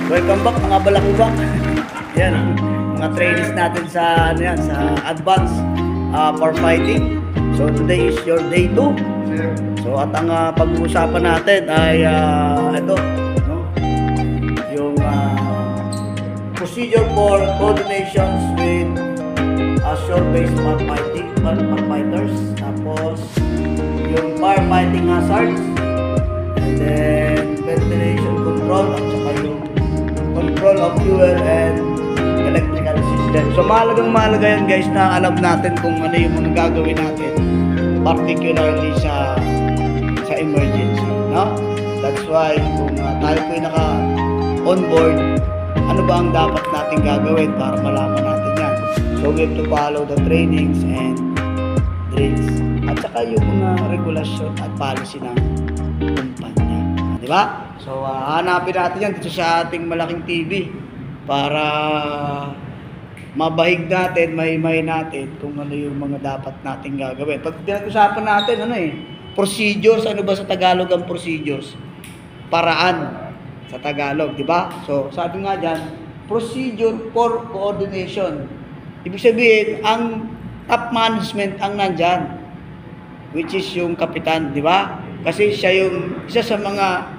Welcome back mga balakubak. Yan, mga trainees natin sa ano yan, sa advanced firefighting. So today is your day 2. So at ang pag-uusapan natin ay ito, no? Yung procedure for coordinations with shore-based firefighters. Tapos yung firefighting hazards. And then ventilation control at saka yung control of fuel and electrical system. So mahalagang-mahalaga yan guys na alam natin kung ano yung mga gagawin natin, particularly sa emergency, no? That's why kung tayo po yung naka-on board, ano ba ang dapat natin gagawin para malaman natin yan. So we have to follow the trainings and drills at saka yung mga regulasyon at policy ng kumpanya, di ba? So hanapin natin yan dito sa ating malaking TV para mabahig natin, may natin kung ano yung mga dapat natin gagawin. Pag pinag-usapan natin, procedures, ano ba sa Tagalog ang procedures? Paraan sa Tagalog, di ba? So sabi nga dyan, procedure for coordination. Ibig sabihin, ang top management ang nandyan, which is yung kapitan, di ba? Kasi siya yung isa sa mga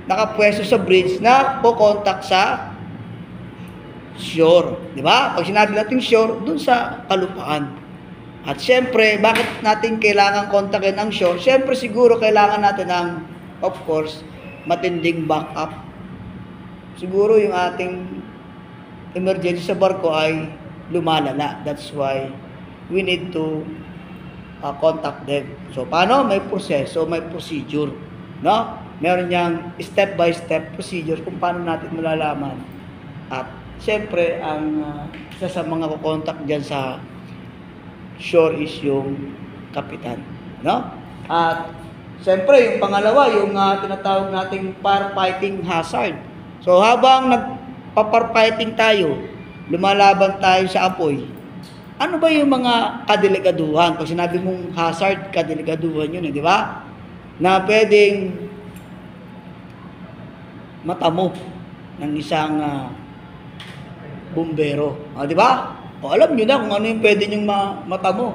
nakapwesto sa bridge na po-contact sa shore, di ba? Pag sinabi natin shore, dun sa kalupaan. At syempre, bakit natin kailangan kontakin ang shore? Syempre siguro kailangan natin ng, of course, matinding backup. Siguro yung ating emergency sa barko ay lumalala. That's why we need to contact them. So, paano? May proseso, may procedure, no? Meron niyang step-by-step procedure kung paano natin malalaman. At, syempre, ang isa sa mga kukontak dyan sa shore is yung kapitan, no? At, syempre, yung pangalawa, yung tinatawag nating firefighting hazard. So, habang nagpa-firefighting tayo, lumalaban tayo sa apoy, ano ba yung mga kadelikaduhan? Pag sinabi mong hazard, kadelikaduhan yun, di ba? Na pwedeng matamo ng isang bumbero. Di ba? O alam nyo na kung ano yung pwede nyong matamo.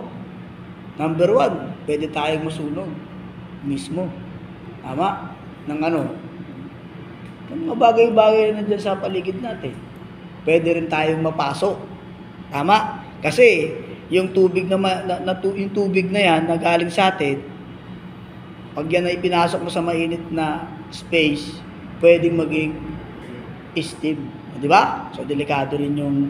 Number 1, pwede tayong masunog mismo. Tama? Ng ng mga bagay-bagay na dyan sa paligid natin. Pwede rin tayong mapasok. Tama? Kasi yung tubig yung tubig na yan na galing sa atin, pag yan ay pinasok mo sa mainit na space, pwedeng maging steam, di ba? So delikado rin yung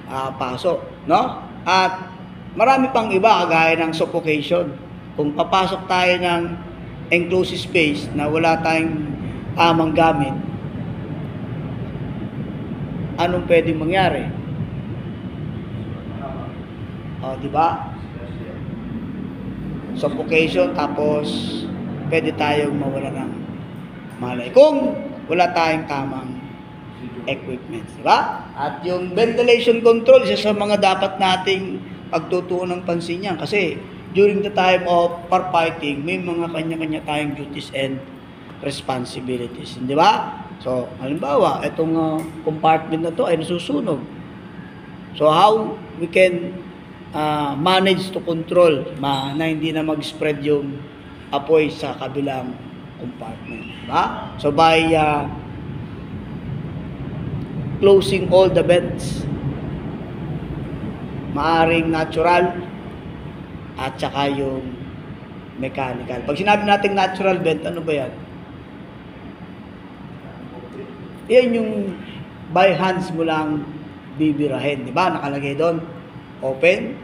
pasok, no? At marami pang iba kagaya ng suffocation. Kung papasok tayo ng enclosed space na wala tayong tamang gamit, anong pwedeng mangyari? Di ba? Suffocation, tapos pwede tayong mawala ng malay kung wala tayong tamang equipment, di ba? At yung ventilation control, isa sa mga dapat nating pagtutuon ng pansin yan kasi during the time of firefighting, may mga kanya-kanya tayong duties and responsibilities, di ba? So, halimbawa, itong compartment na to ay nasusunog. So, how we can manage to control na hindi na mag-spread yung apoy sa kabilang compartment, diba? So by closing all the vents, maaring natural at saka yung mechanical. Pag sinabi natin natural vent, ano ba yan? Yan yung by hands mo lang bibirahin, diba? Nakalagay doon open,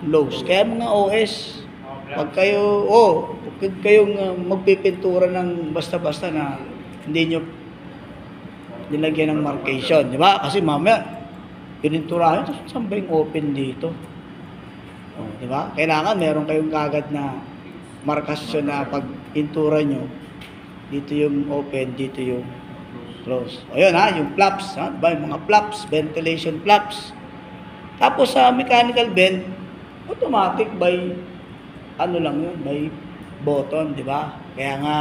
close. Kaya mga OS, pag kayong magpipintura ng basta-basta na hindi nyo nilagyan ng markation, di ba? Kasi mamaya, pininturahan, saan ba yung open dito? Di ba? Kailangan meron kayong kagad na markasyon na pag pintura nyo, dito yung open, dito yung close. O yun yung flaps, diba? Yung mga flaps, ventilation flaps. Tapos sa mechanical vent, automatic by ano lang yun, by button, di ba? Kaya nga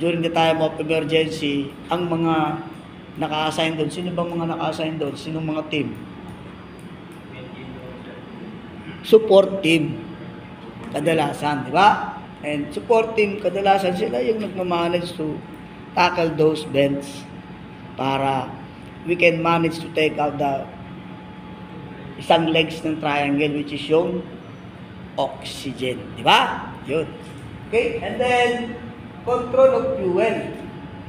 during the time of emergency, ang mga naka-assign doon, sino bang mga naka-assign doon? Sinong mga team? Support team. Kadalasan, di ba? And support team, kadalasan sila yung nagmamanage to tackle those vents para we can manage to take out the isang legs ng triangle which is yung oxygen. Di ba? Yun. Okay? And then, control of fuel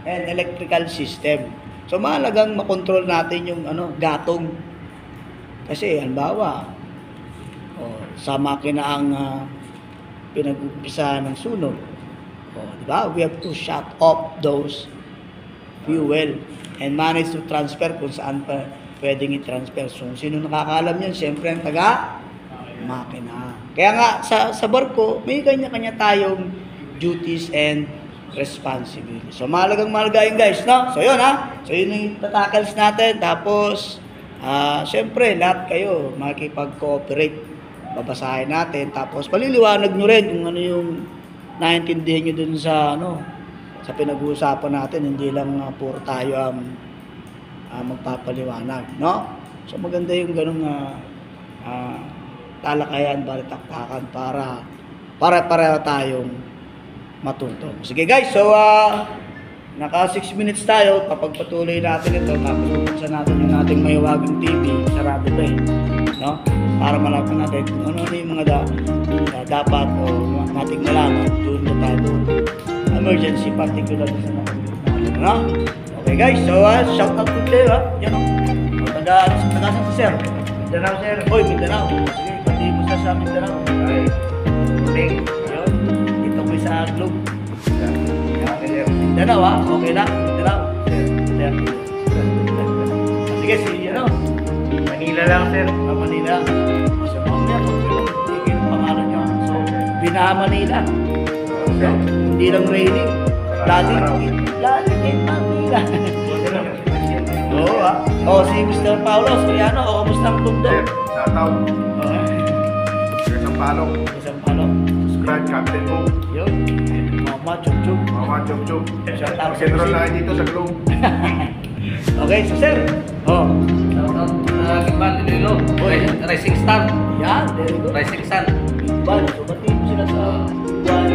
and electrical system. So, mahalagang makontrol natin yung gatong. Kasi, halimbawa, sa makina ang pinag-umpisa ng sunog. Di ba? We have to shut off those fuel and manage to transfer kung saan pa pwedeng i-transfer. So, sino nakakaalam yan? Siyempre, ang taga-makina. Kaya nga, sa barko, may kanya-kanya tayong duties and responsibility. So, mahalagang yun, guys, no? So, yun, ha? So, yun yung tatakals natin. Tapos, siyempre, lahat kayo makikipag-cooperate. Babasahin natin. Tapos, paliliwanag nyo rin kung ano yung naintindihan nyo dun sa, sa pinag-uusapan natin. Hindi lang puro tayo ang magpapaliwanag, no? So, maganda yung ganung talakayan, balitaktakan para pareho tayong matuto. Sige guys, so naka 6 minutes tayo. Kapag patuloy natin ito, tapos buksan natin yung ating mahiwagang TV, sarado pa no? Para malaman natin kung ano yung mga dapat o nating malaman during the time of emergency, particularly sa natin, no? Okay guys, so shout out to kayo, yan o. Taga sa sir. Mindanao sir. Hoy, Mindanao. Sige, pati mo sa Mindanao. Okay. Thank you. Dito ko sa Globe. Mindanao ha, okay lang. Mindanao. Sir. Sige, Manila lang sir. Manila. So, mamaya, sige yung pangalan nyo. So, Manila. So, hindi lang raining. Laging Manila. Oo, si Mr. Paulo Soriano, kamusta ang mundo? Shoutout. Isang palok. Subscribe, Captain Mo. Yun. Mama Chum. Shoutout. General na dito sa Globe. Okay, so sir. Shoutout sa Gimban, Iloilo. Rising Star. Yan, there you go. Rising Sun. Gimban, so pati mo sila sa Gimban.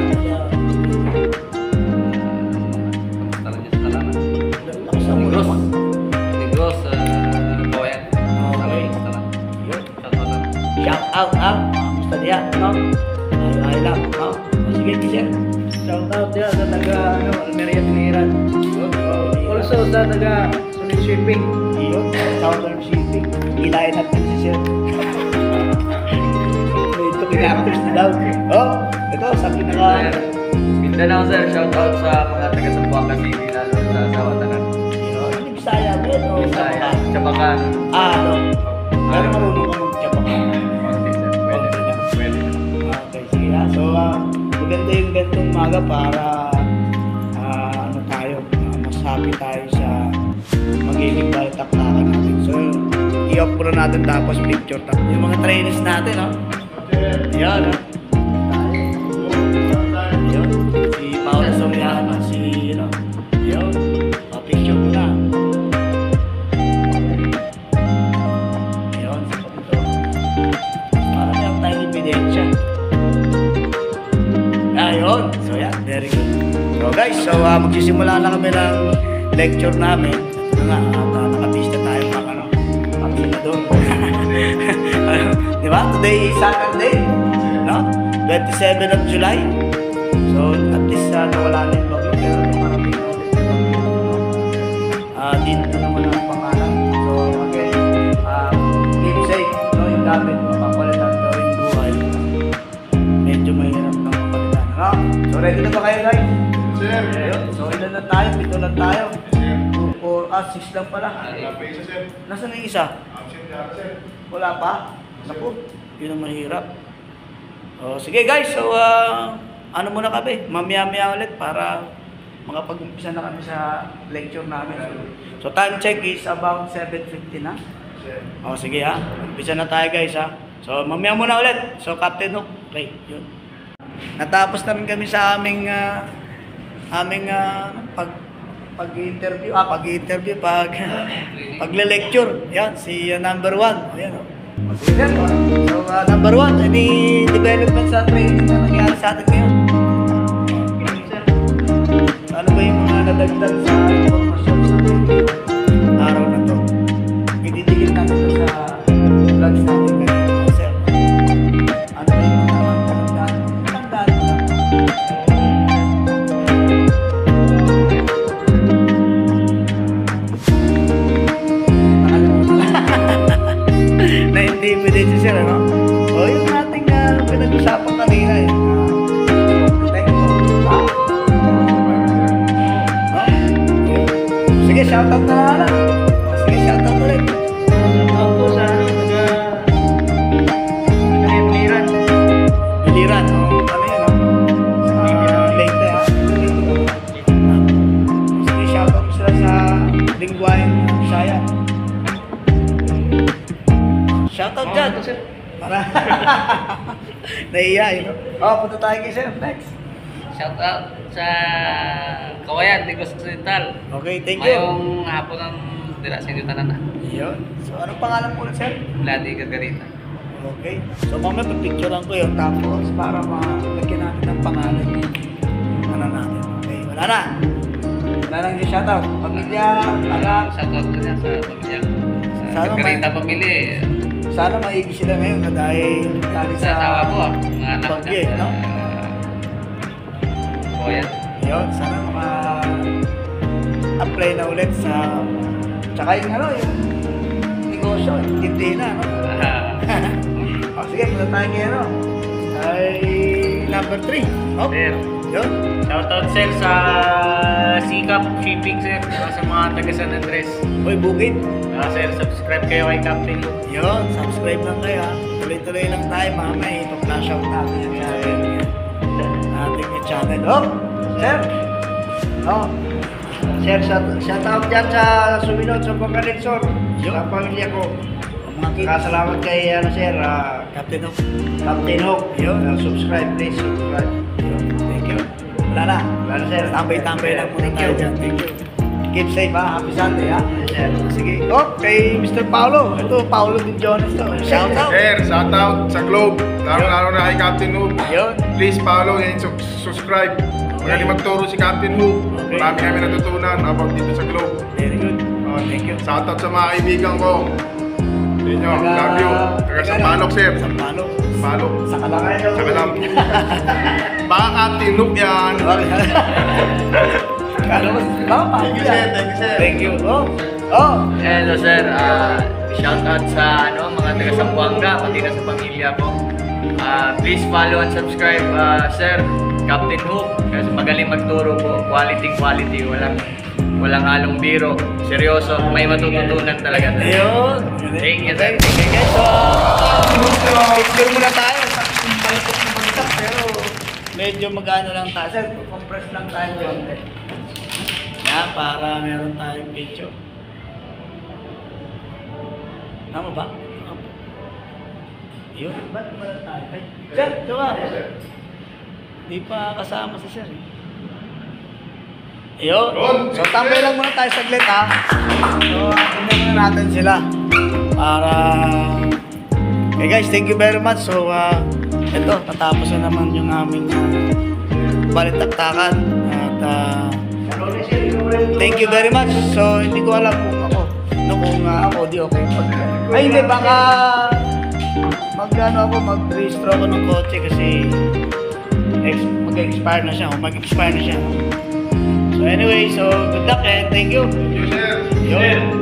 Shout out, kamusta diya, no? Ay lang, no? Sige, sir. Shout out dia sa taga Almeria Tiniran. Also sa taga Sulit Shipping. Yun, Southern Shipping. Ilayan natin si sir. Ito pinakapos na daw. Ito, sa pinaka... Mindanao sir, shout out sa mga taga Sambuanga City, lalo sa Sawatanan. Ano, Bisaya ba yun? Bisaya, Chabacan. Pero marunong ka mag-Chabacan. Pwede. Okay, sige ha. So, maganda yung gantong umaga para mas happy tayo sa magiging balitaktakan natin. So, i-off muna natin tapos picture tayo. Yung mga trainees natin, no? Ayan, ha? Ayan. Si Paolo Soriano, ayan. Picture muna. Ayan, sa kapito. Para meron tayong ebidensya. Ayun. So, yeah, very good. So, guys, magsisimula na kami ng lecture namin. Ito nga, nakapista tayo pang senador. Di ba? Today is Saturday, no? 27 of July. So, at least nawala na yung bagyo. Pero marami na ulit yung bagyo. Dito naman ang pangalan. So, again, keep safe. No, yung gamit, mapapalitan daw yung buhay. Medyo mahirap na mapalitan. No? So, ready na ba kayo, guys? Sir. Ayun. So, ilan na tayo? 7 lang tayo. 2, 4, 6 lang pala. Wala pa isa, sir. Nasaan yung isa? Absent na, sir. Wala pa? Naku, yun ang mahirap. Sige guys, so muna kami, mamaya ulit para makapag-umpisa na kami sa lecture namin. So time check is about 7:50 na. Sige ha, umpisa na tayo guys ha. So mamaya muna ulit. So Captain Hook, okay, yun. Natapos na rin kami sa aming aming pag-interview, pagle-lecture. Yan, si number 1. Ayan, oh. Sige, sir. So, number 1, any development sa training na nangyari sa atin ngayon? Sir, ano ba yung mga nadagdag sa informasyon sa araw na to? Ididigil natin ito sa vlogs natin ngayon. Sir, ano ba yung mga tandaan mo lang? Na-intimidate si sir, ano? O yung ating pinag-usapan kanina eh. Sige, shoutout na lang. Sige, shoutout ulit. Shoutout po sa Biliran. Biliran, o ano yun, no? Sa Leyte, ha? Sige, shoutout ko sila sa Lingwain, Bisaya. Shoutout dyan. Sir. Para. Nahiya, yun. Oh, punta tayo kay sir. Next. Shout out sa Kawayan, Negros Occidental. Okay, thank you. Mayong hapon ng dira sa inyo tanan na. Yun. So, anong pangalan po na, sir? Vladi Gargarita. Okay. So, mamaya pagpicturean ko yun. Tapos, para malagyan natin ng pangalan yun. Ano natin. Okay, wala na. Wala lang yung shoutout. Pamilya, anak. Shout out din sa pamilya. Sa Sana Gargarita pamilya. Sana maigi sila ngayon na dahil dahil Sa asawa ko, mga anak bagyo, na. no? Kawayan. Yun, sana maka-apply na ulit sa... Tsaka yung ano, yung negosyo, hindi na, no? O, sige, punta tayo kay ano. Ay, number 3. Oh, Sir, yun. Shoutout sir sa Sikap Shipping sir. Sa mga taga San Andres. Uy, bukid. Sir, subscribe kayo kay Captain Luke. Yun, subscribe lang kayo, ha. Tuloy-tuloy lang tayo, mamay. Ito-flash out natin yung ating channel. Oh, sir. Oh. Sir, shout out dyan sa sumunod sa Pagkalitsor. Sa pamilya ko. Salamat kay sir, Captain Hook. Captain Hook. Yun. Subscribe, please. Subscribe. Yun. Thank you. Wala na. Wala na, sir. Tambay-tambay lang muna tayo dyan. Thank you. Keep safe, ha. Happy Sunday, ha. Sige. Oh, kay Mr. Paulo. Ito, Paulo Din Jones to. Shout out. Sir, shout out sa Globe. Lalo na kay Captain Hook. Yun. Please follow and subscribe. Magaling magturo si Captain Hook. Okay. Marami kami natutunan about dito sa Globe. Very good. Oh, thank you. Shout out sa mga kaibigan ko. Inyo, love you. Taga Sampaloc, sir. Sampaloc. Sampaloc. Sa Kalangay. Sa Kalam. Baka Captain Hook yan. Thank you, sir. Thank you, sir. Thank you. Oh. Oh. hello sir, shout out sa mga taga Zamboanga, pati na sa pamilya ko. Please follow and subscribe, sir, Captain Hook. Kasi magaling magturo po, quality, walang halong biro, seryoso, may matututunan talaga. Ayun. Thank you, sir. Thank you, guys. So, picture muna tayo. Malapot na bagsak, pero medyo mag-ano lang tayo. Sir, compress lang tayo konti. Yan, para meron tayong picture. Tama ba? Yun. Ba't wala tayo? Ay, sir, diba? Di pa kasama si sir. Ayun. So, tambay lang muna tayo saglit, ha? So, tingnan muna natin sila. Para... Okay guys, thank you very much. So, ito, tatapos na naman yung aming balitaktakan. At, thank you very much. So, hindi ko alam kung ako. Kung ako, di okay. Ay, hindi, baka mag-restro ako ng kotse kasi mag-expire na siya. O mag-expire na siya. So, anyway, so good luck and thank you. Thank you, sir. Yun.